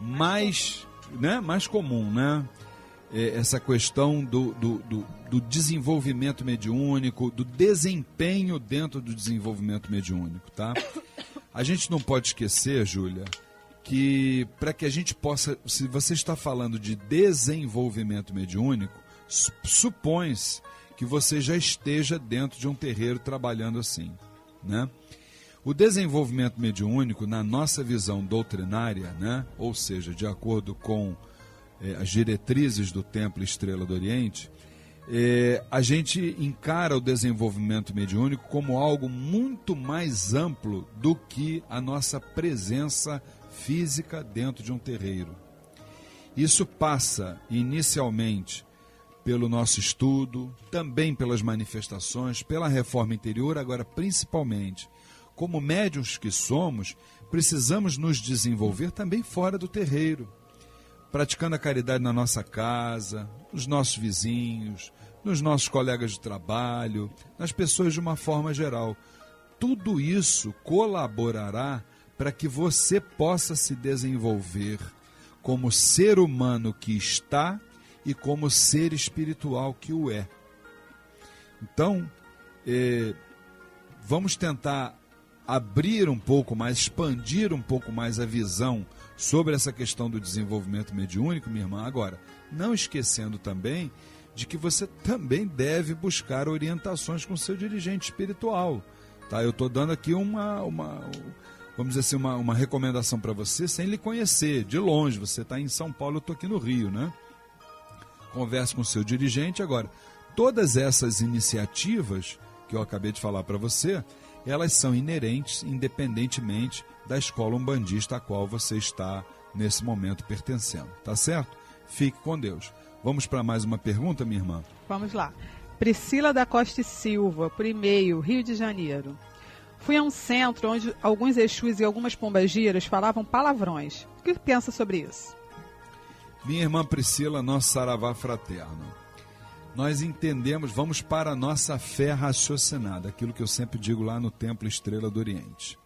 mais comum, né? Essa questão do desenvolvimento mediúnico, do desempenho dentro do desenvolvimento mediúnico, tá? A gente não pode esquecer, Júlia, que para que a gente possa, se você está falando de desenvolvimento mediúnico, supõe-se que você já esteja dentro de um terreiro trabalhando assim, né? O desenvolvimento mediúnico, na nossa visão doutrinária, né? Ou seja, de acordo com as diretrizes do Templo Estrela do Oriente, a gente encara o desenvolvimento mediúnico como algo muito mais amplo do que a nossa presença física dentro de um terreiro. Isso passa inicialmente pelo nosso estudo, também pelas manifestações, pela reforma interior, agora principalmente, como médiuns que somos, precisamos nos desenvolver também fora do terreiro, praticando a caridade na nossa casa, nos nossos vizinhos, nos nossos colegas de trabalho, nas pessoas de uma forma geral. Tudo isso colaborará para que você possa se desenvolver como ser humano que está e como ser espiritual que o é. Então, vamos tentar abrir um pouco mais, expandir um pouco mais a visão sobre essa questão do desenvolvimento mediúnico, minha irmã. Agora, não esquecendo também de que você também deve buscar orientações com seu dirigente espiritual. Tá? Eu estou dando aqui vamos dizer assim, uma recomendação para você sem lhe conhecer, de longe. Você está em São Paulo, eu estou aqui no Rio, né? Converse com o seu dirigente. Agora, todas essas iniciativas que eu acabei de falar para você, elas são inerentes, independentemente da escola umbandista a qual você está, nesse momento, pertencendo. Tá certo? Fique com Deus. Vamos para mais uma pergunta, minha irmã? Vamos lá. Priscila da Costa e Silva, por e-mail, Rio de Janeiro. Fui a um centro onde alguns exus e algumas pombagiras falavam palavrões. O que pensa sobre isso? Minha irmã Priscila, nosso saravá fraterno. Nós entendemos, vamos para a nossa fé raciocinada, aquilo que eu sempre digo lá no Templo Estrela do Oriente.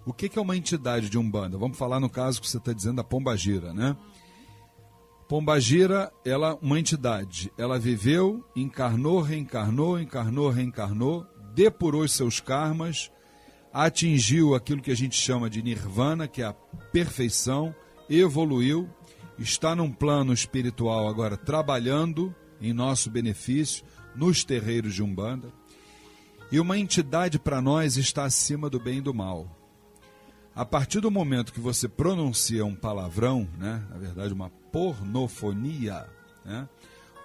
O que é uma entidade de Umbanda? Vamos falar no caso que você está dizendo da pombagira, né? Pombagira, ela uma entidade. Ela viveu, encarnou, reencarnou, depurou os seus karmas, atingiu aquilo que a gente chama de nirvana, que é a perfeição, evoluiu, está num plano espiritual agora trabalhando em nosso benefício, nos terreiros de Umbanda. E uma entidade para nós está acima do bem e do mal. A partir do momento que você pronuncia um palavrão, né, na verdade uma pornofonia, né,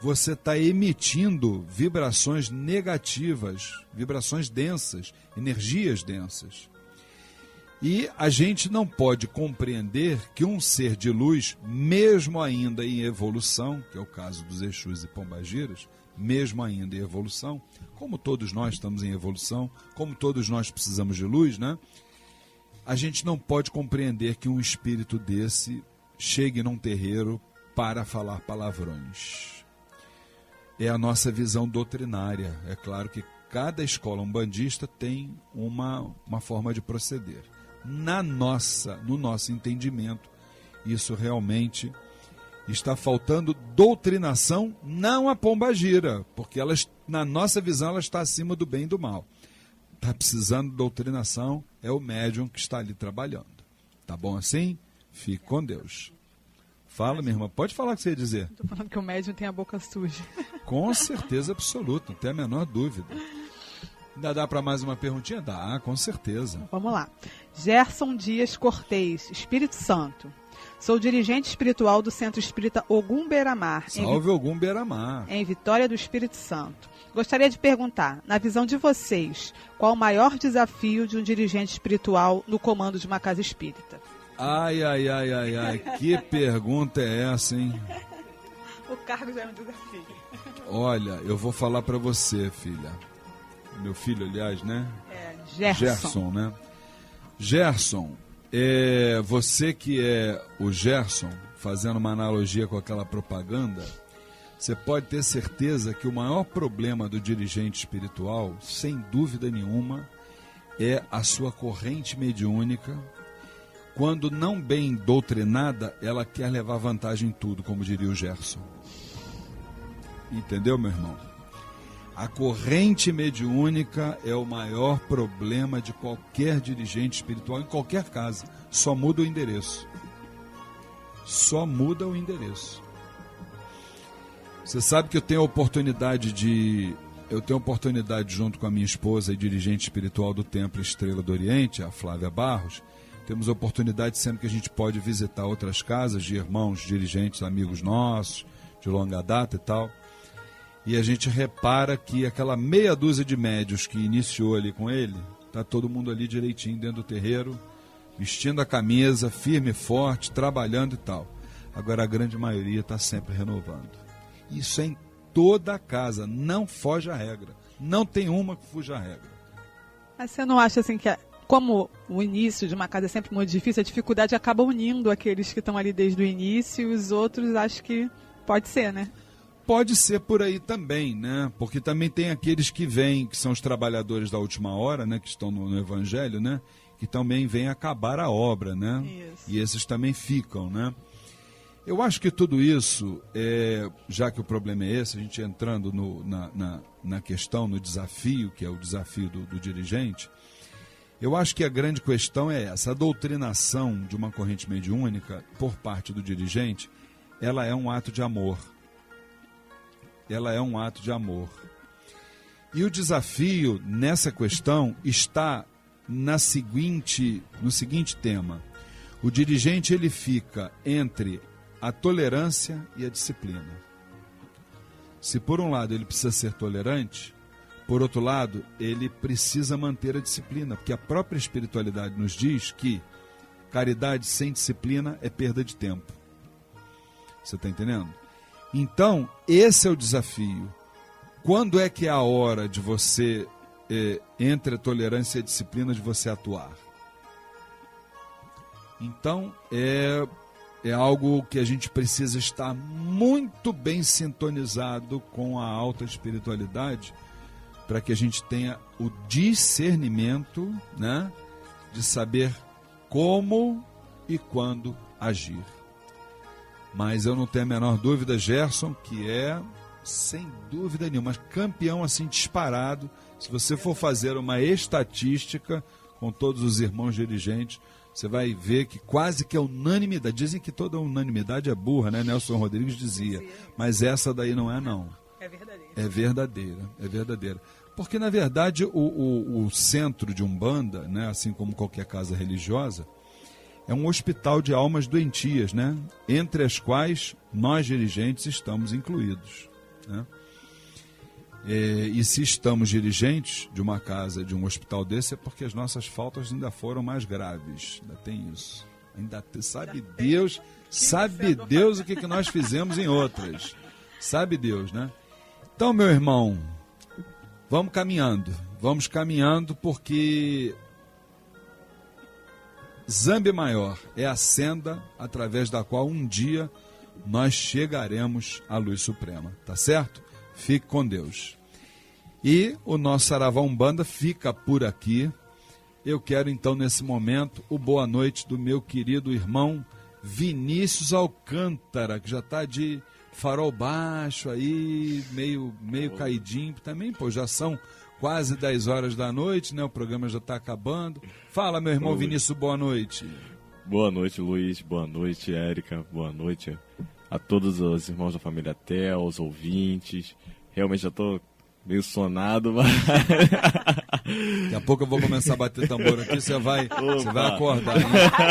você está emitindo vibrações negativas, vibrações densas, energias densas. E a gente não pode compreender que um ser de luz, mesmo ainda em evolução, que é o caso dos Exus e Pombagiras, mesmo ainda em evolução, como todos nós estamos em evolução, como todos nós precisamos de luz, né? A gente não pode compreender que um espírito desse chegue num terreiro para falar palavrões. É a nossa visão doutrinária. É claro que cada escola umbandista tem uma forma de proceder. No nosso entendimento, isso realmente está faltando doutrinação, não a pombagira, porque na nossa visão ela está acima do bem e do mal. Está precisando de doutrinação, é o médium que está ali trabalhando. Tá bom assim? Fique com Deus. Fala, minha irmã, pode falar o que você ia dizer. Estou falando que o médium tem a boca suja. Com certeza absoluta, não tem a menor dúvida. Ainda dá para mais uma perguntinha? Dá, com certeza. Vamos lá. Gerson Dias Cortez, Espírito Santo. Sou dirigente espiritual do Centro Espírita Ogum Beira-Mar. Salve Ogum Beira-Mar. Em Vitória do Espírito Santo. Gostaria de perguntar, na visão de vocês, qual o maior desafio de um dirigente espiritual no comando de uma casa espírita? Ai, que pergunta é essa, hein? O cargo já é um desafio. Olha, eu vou falar para você, filha. Meu filho, aliás, né? Gerson, né? Gerson, você que é o Gerson, fazendo uma analogia com aquela propaganda, você pode ter certeza que o maior problema do dirigente espiritual, sem dúvida nenhuma, é a sua corrente mediúnica. Quando não bem doutrinada, ela quer levar vantagem em tudo, como diria o Gerson. Entendeu, meu irmão? A corrente mediúnica é o maior problema de qualquer dirigente espiritual, em qualquer casa. Só muda o endereço. Só muda o endereço. Você sabe que eu tenho a oportunidade junto com a minha esposa e dirigente espiritual do Templo Estrela do Oriente, a Flávia Barros, temos a oportunidade sempre que a gente pode visitar outras casas de irmãos, dirigentes, amigos nossos, de longa data e tal. e a gente repara que aquela meia dúzia de médios que iniciou ali com ele, está todo mundo ali direitinho dentro do terreiro, vestindo a camisa, firme e forte, trabalhando e tal. Agora a grande maioria está sempre renovando. Isso é em toda a casa, não foge à regra. Não tem uma que fuja à regra. Mas você não acha assim que, como o início de uma casa é sempre muito difícil, a dificuldade acaba unindo aqueles que estão ali desde o início e os outros, acho que pode ser, né? Pode ser por aí também, né? Porque também tem aqueles que vêm, que são os trabalhadores da última hora, né? Que estão no Evangelho, né? Que também vêm acabar a obra, né? Isso. E esses também ficam, né? Eu acho que tudo isso, já que o problema é esse, a gente entrando na questão, no desafio, que é o desafio do dirigente, eu acho que a grande questão é essa: a doutrinação de uma corrente mediúnica por parte do dirigente, ela é um ato de amor. Ela é um ato de amor. E o desafio nessa questão está no seguinte tema: o dirigente ele fica entre a tolerância e a disciplina. Se por um lado ele precisa ser tolerante, por outro lado ele precisa manter a disciplina, porque a própria espiritualidade nos diz que caridade sem disciplina é perda de tempo. Você está entendendo? Então, esse é o desafio. Quando é que é a hora de você, entre a tolerância e a disciplina, de você atuar? Então, é algo que a gente precisa estar muito bem sintonizado com a alta espiritualidade, para que a gente tenha o discernimento, né, de saber como e quando agir. Mas eu não tenho a menor dúvida, Gerson, que é, sem dúvida nenhuma, campeão assim disparado. Se você for fazer uma estatística com todos os irmãos dirigentes, você vai ver que quase que é unanimidade. Dizem que toda unanimidade é burra, né? Nelson Rodrigues dizia. Mas essa daí não é, não. É verdadeiro. É verdadeira, é verdadeira. Porque, na verdade, o centro de Umbanda, né, assim como qualquer casa religiosa, é um hospital de almas doentias, né? Entre as quais nós dirigentes estamos incluídos, né? E se estamos dirigentes de uma casa, de um hospital desse, é porque as nossas faltas ainda foram mais graves. Ainda tem isso. Sabe Deus o que nós fizemos em outras. Sabe Deus, né? Então, meu irmão, vamos caminhando porque Zambi Maior é a senda através da qual um dia nós chegaremos à luz suprema, tá certo? Fique com Deus. E o nosso Saravá Umbanda fica por aqui. Eu quero então nesse momento o boa noite do meu querido irmão Vinícius Alcântara, que já está de farol baixo aí, meio caidinho também, pô, já são quase 10 horas da noite, né? O programa já está acabando. Fala, meu irmão Vinícius, boa noite. Boa noite, Luiz. Boa noite, Érica. Boa noite a todos os irmãos da família Tel, os ouvintes. Realmente já estou meio sonado, mas... Daqui a pouco eu vou começar a bater tambor aqui, você vai acordar, hein?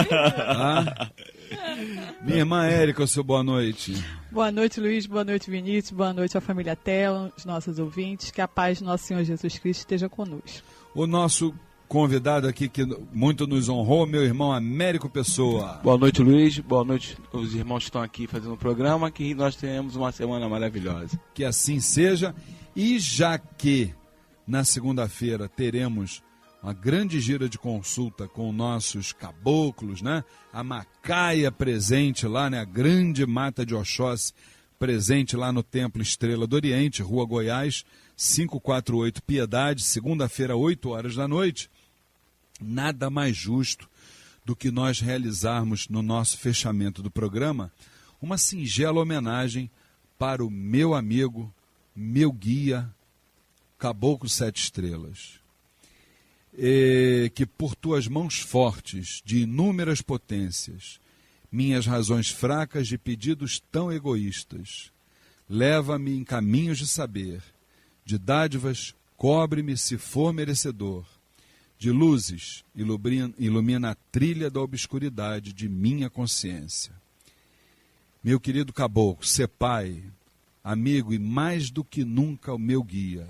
Tá? Minha irmã Érica, o seu boa noite. Boa noite, Luiz. Boa noite, Vinícius. Boa noite à família Tel, os nossos ouvintes. Que a paz do nosso Senhor Jesus Cristo esteja conosco. O nosso convidado aqui, que muito nos honrou, meu irmão Américo Pessoa. Boa noite, Luiz. Boa noite, os irmãos que estão aqui fazendo o programa. Que nós tenhamos uma semana maravilhosa. Que assim seja. E já que na segunda-feira teremos uma grande gira de consulta com nossos caboclos, né? A Macaia presente lá, né? A grande mata de Oxóssi presente lá no Templo Estrela do Oriente, Rua Goiás, 548 Piedade, segunda-feira, 8 horas da noite. Nada mais justo do que nós realizarmos no nosso fechamento do programa uma singela homenagem para o meu amigo, meu guia, Caboclo Sete Estrelas. Que por tuas mãos fortes, de inúmeras potências, minhas razões fracas de pedidos tão egoístas, leva-me em caminhos de saber, de dádivas, cobre-me se for merecedor, de luzes, ilumina a trilha da obscuridade de minha consciência. Meu querido caboclo, sê pai, amigo e mais do que nunca o meu guia.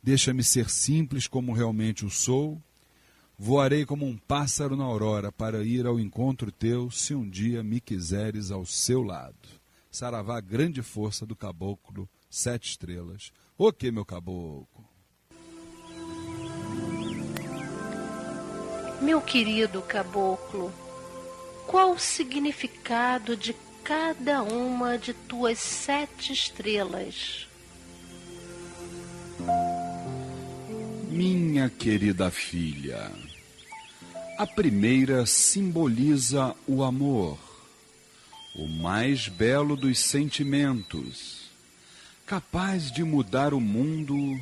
Deixa-me ser simples como realmente o sou. Voarei como um pássaro na aurora para ir ao encontro teu, se um dia me quiseres ao seu lado. Saravá, grande força do caboclo, 7 estrelas. O que, meu caboclo? Meu querido caboclo, qual o significado de cada uma de tuas 7 estrelas? Minha querida filha, a primeira simboliza o amor, o mais belo dos sentimentos, capaz de mudar o mundo,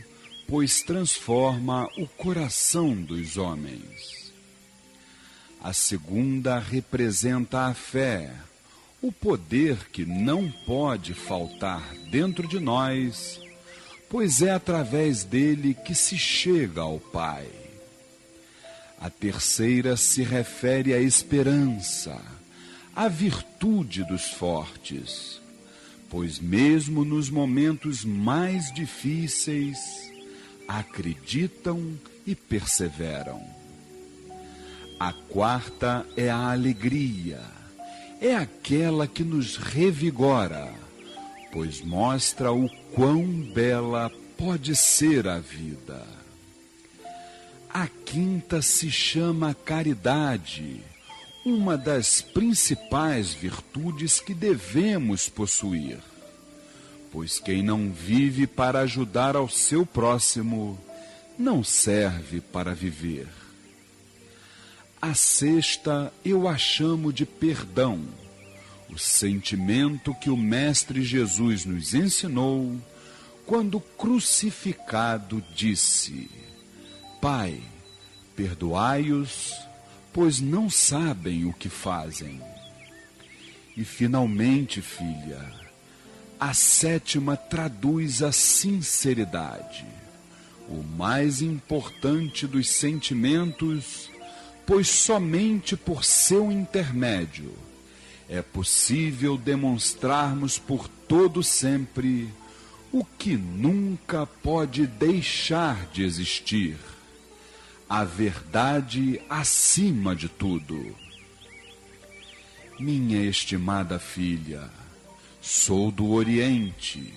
pois transforma o coração dos homens. A segunda representa a fé, o poder que não pode faltar dentro de nós, pois é através dele que se chega ao Pai. A terceira se refere à esperança, à virtude dos fortes, pois mesmo nos momentos mais difíceis, acreditam e perseveram. A quarta é a alegria, é aquela que nos revigora, pois mostra o quão bela pode ser a vida. A quinta se chama caridade, uma das principais virtudes que devemos possuir, pois quem não vive para ajudar ao seu próximo, não serve para viver. A sexta eu a chamo de perdão, o sentimento que o Mestre Jesus nos ensinou quando crucificado disse: Pai, perdoai-os, pois não sabem o que fazem. E finalmente, filha, a sétima traduz a sinceridade, o mais importante dos sentimentos, pois somente por seu intermédio é possível demonstrarmos por todo sempre o que nunca pode deixar de existir, a verdade acima de tudo. Minha estimada filha, sou do Oriente,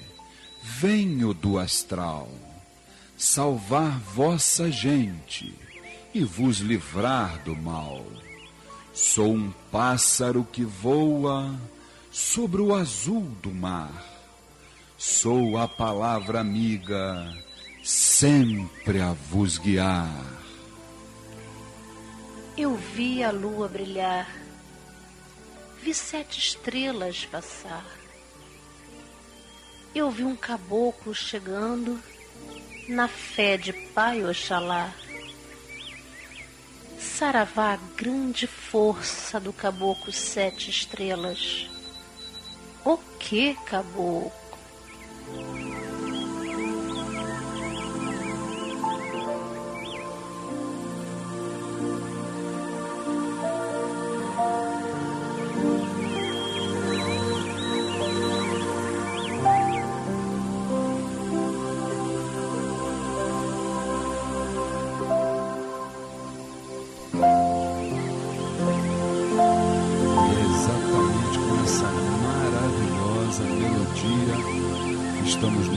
venho do astral, salvar vossa gente e vos livrar do mal. Sou um pássaro que voa sobre o azul do mar. Sou a palavra amiga, sempre a vos guiar. Eu vi a lua brilhar, vi 7 estrelas passar. Eu vi um caboclo chegando, na fé de Pai Oxalá. Saravá, grande força do caboclo 7 estrelas. O que, caboclo?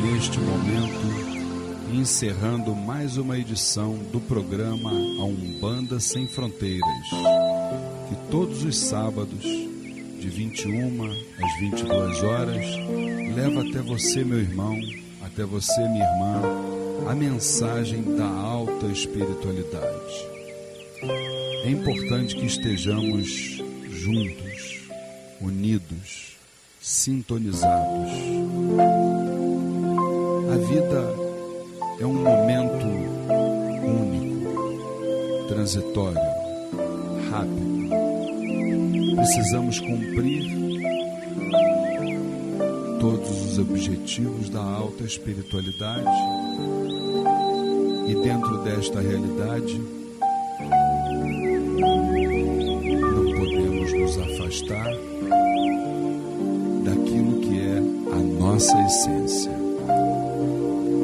Neste momento, encerrando mais uma edição do programa A Umbanda Sem Fronteiras, que todos os sábados, de 21 às 22 horas, leva até você, meu irmão, até você, minha irmã, a mensagem da alta espiritualidade. É importante que estejamos juntos, unidos, sintonizados. A vida é um momento único, transitório, rápido. Precisamos cumprir todos os objetivos da alta espiritualidade e dentro desta realidade não podemos nos afastar daquilo que é a nossa nossa essência.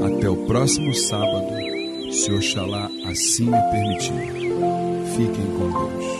Até o próximo sábado, se Oxalá assim me permitir. Fiquem com Deus.